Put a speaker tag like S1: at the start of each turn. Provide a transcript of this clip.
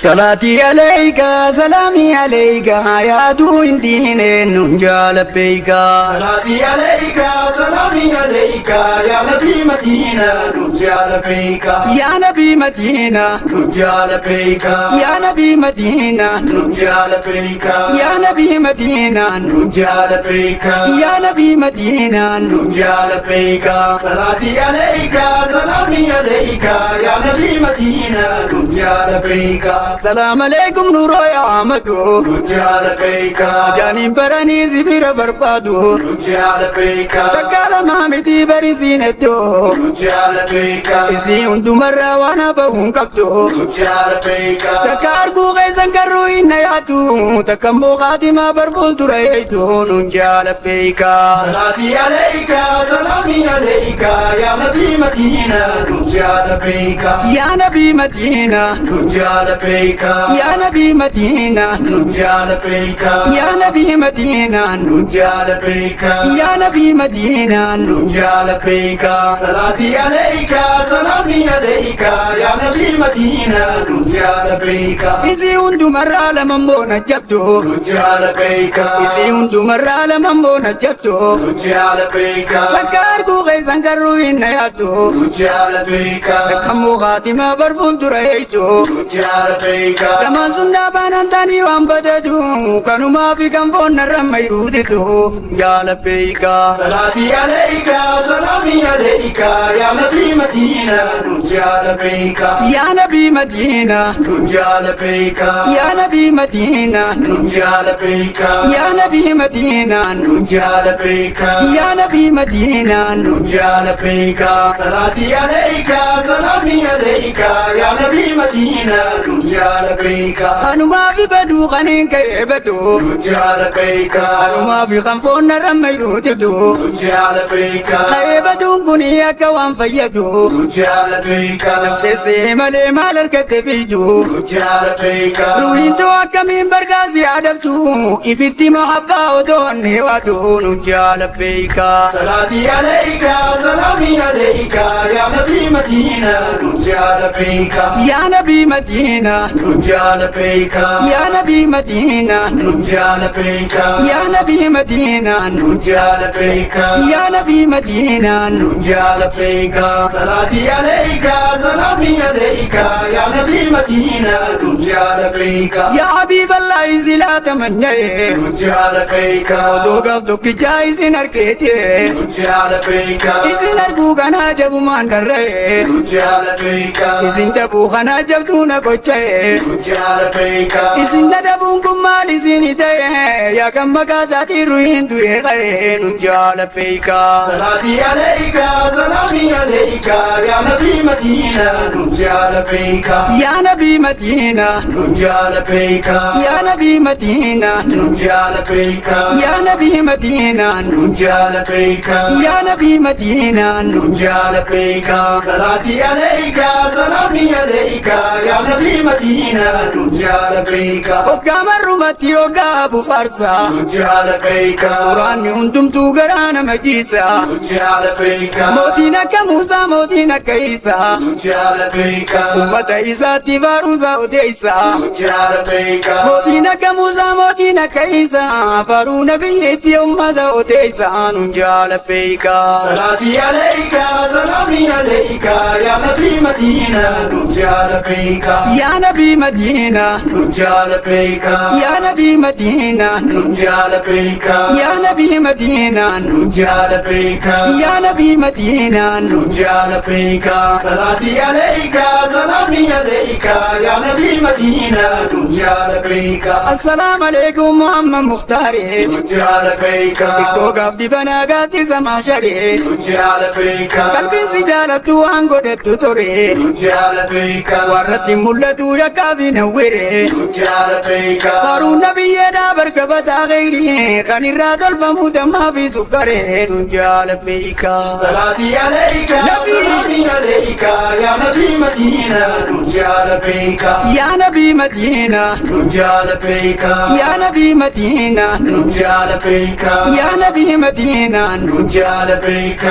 S1: صلاتي عليك سلامي عليك يا دين دين ننجال بيك.
S2: صلاتي عليك سلامي عليك يا نبي مدينة ننجال بيك.
S1: يا نبي مدينة
S2: ننجال بيك.
S1: يا نبي مدينة
S2: ننجال بيك.
S1: يا نبي مدينة
S2: ننجال بيك.
S1: يا نبي مدينة
S2: ننجال بيك. صلاتي عليك سلامي عليك يا نبي مدينة ننجال بيك.
S1: السلام عليكم نور يا عمدو
S2: ننجال بيك.
S1: جاني براني زبير بربادو
S2: ننجال بيك.
S1: تكالا مامتي برزينتو
S2: ننجال بيك.
S1: إزي هندو مرة وانا بهم كبتو
S2: ننجال بيك.
S1: تكاركو غيزن كرو إنا ياتو تكمو خاتمة بربول تريتو ننجال بيكا.
S2: صلاتي عليك سلامي عليك يا نبي مدينة ننجال بيك.
S1: يا نبي مدينة
S2: ننجال بيك.
S1: يا نبي مدينة
S2: ننجال بيك.
S1: يا نبي مدينة
S2: ننجال بيك.
S1: يا نبي مدينة
S2: ننجال بيك. صلاتي عليك سلامي عليك يا نبي مدينة ننجال بيك.
S1: إزي هندو مرة لمنبو نجبتو
S2: ننجال بيك.
S1: إزي هندو مرة لمنبو نجبتو
S2: ننجال بيك.
S1: تكاركو غيزن كرو إنا ياتو
S2: ننجال بيك.
S1: تكمو خاتمة بربول تريتو
S2: ننجال بيك.
S1: لما سنة بانتاني وانبددو كانوا ما في كنفون الرمى يودتو قال بيكا.
S2: صلاتي عليك سلامي عليك يا نبي مدينة ننجال بيك.
S1: يا نبي مدينة
S2: ننجال بيك.
S1: يا نبي مدينة
S2: ننجال بيك.
S1: يا نبي مدينة
S2: ننجال بيك.
S1: يا نبي مدينة
S2: ننجال بيك. صلاتي عليك سلامي عليك يا نبي مدينة ننجال بيك.
S1: أنا ما في بدو غنين كيبتو
S2: ننجال بيك.
S1: أنا ما في خنفون الرمى يودتو
S2: ننجال بيك.
S1: خيبتو كنيا كوان فيدو
S2: ننجال بيك.
S1: نفسي مالي مال الكتفيدو
S2: ننجال بيك.
S1: روينتو أكمين برقاسي عدبتو إفتي محبة ودوني ودو نجال بيكا.
S2: صلاتي عليك سلامي عليك يا نبي مدينة ننجال بيك.
S1: يا نبي مدينة
S2: ننجال بيك.
S1: يا نبي مدينة
S2: ننجال بيك.
S1: يا نبي مدينة
S2: ننجال بيك.
S1: يا نبي مدينة
S2: ننجال بيك. صلاتي عليك سلامي عليك يا نبي مدينة ننجال بيك.
S1: يا حبيب الله لا تمنى
S2: ننجال بيك.
S1: ودوغ دوك جاي سنركيتي
S2: ننجال بيك.
S1: إسنركو كان جابو مان كري
S2: ننجال بيك.
S1: إسن دبو كان جابتونا كوچي
S2: ننجال بيك.
S1: إسن دبو كمال إسن تاي يا كم مكاساتي روين دوي غي ننجال بيكا.
S2: صلاتي عليك سلامي عليك يا نبي مدينة ننجال بيك.
S1: يا نبي مدينة
S2: ننجال بيك.
S1: يا نبي مدينة
S2: ننجال بيك.
S1: يا نبي مدينة
S2: ننجال بيك.
S1: يا نبي مدينة
S2: ننجال بيك. صلاتي عليك سلامي عليك يا نبي مدينة ننجال بيك.
S1: وقام الرمتي وقابو فرسا
S2: ننجال بيك.
S1: قرآن هندم توغران مجيسا
S2: ننجال بيك.
S1: موتينا كموسى موتينا كيسا
S2: ننجال بيك.
S1: أمة إيسا تفاروزا وديسا
S2: ننجال بيك.
S1: موتينا كموسى موتينا كيسا فارو نبيتي أمة وديسا ننجال بيكا.
S2: صلاتي عليك سلامي عليك يا نبي مدينة ننجال بيك.
S1: يا نبي مدينة
S2: ننجال بيك.
S1: يا نبي مدينة
S2: ننجال بيك.
S1: يا نبي مدينة
S2: ننجال بيك.
S1: يا نبي مدينة
S2: ننجال بيك. صلاتي عليك سلامي عليك يا نبي مدينة ننجال بيك.
S1: السلام عليكم محمد مختاري
S2: ننجال بيك.
S1: توقف دي بناقاتي سما شري
S2: ننجال بيك.
S1: قلبي سجالة وانقودت توري
S2: ننجال بيك.
S1: ورد ملتو يكافي نوري
S2: ننجال بيك.
S1: فارو نبي يدا بركبتا غيري خاني رادل فمود ما في سكري ننجال بيكا.
S2: صلاتي عليك سلامي عليك يا نبي مدينة ننجال بيك.
S1: يا نبي مدينة
S2: ننجال بيك.
S1: يا نبي مدينة
S2: ننجال بيك.
S1: يا نبي مدينة
S2: ننجال بيك.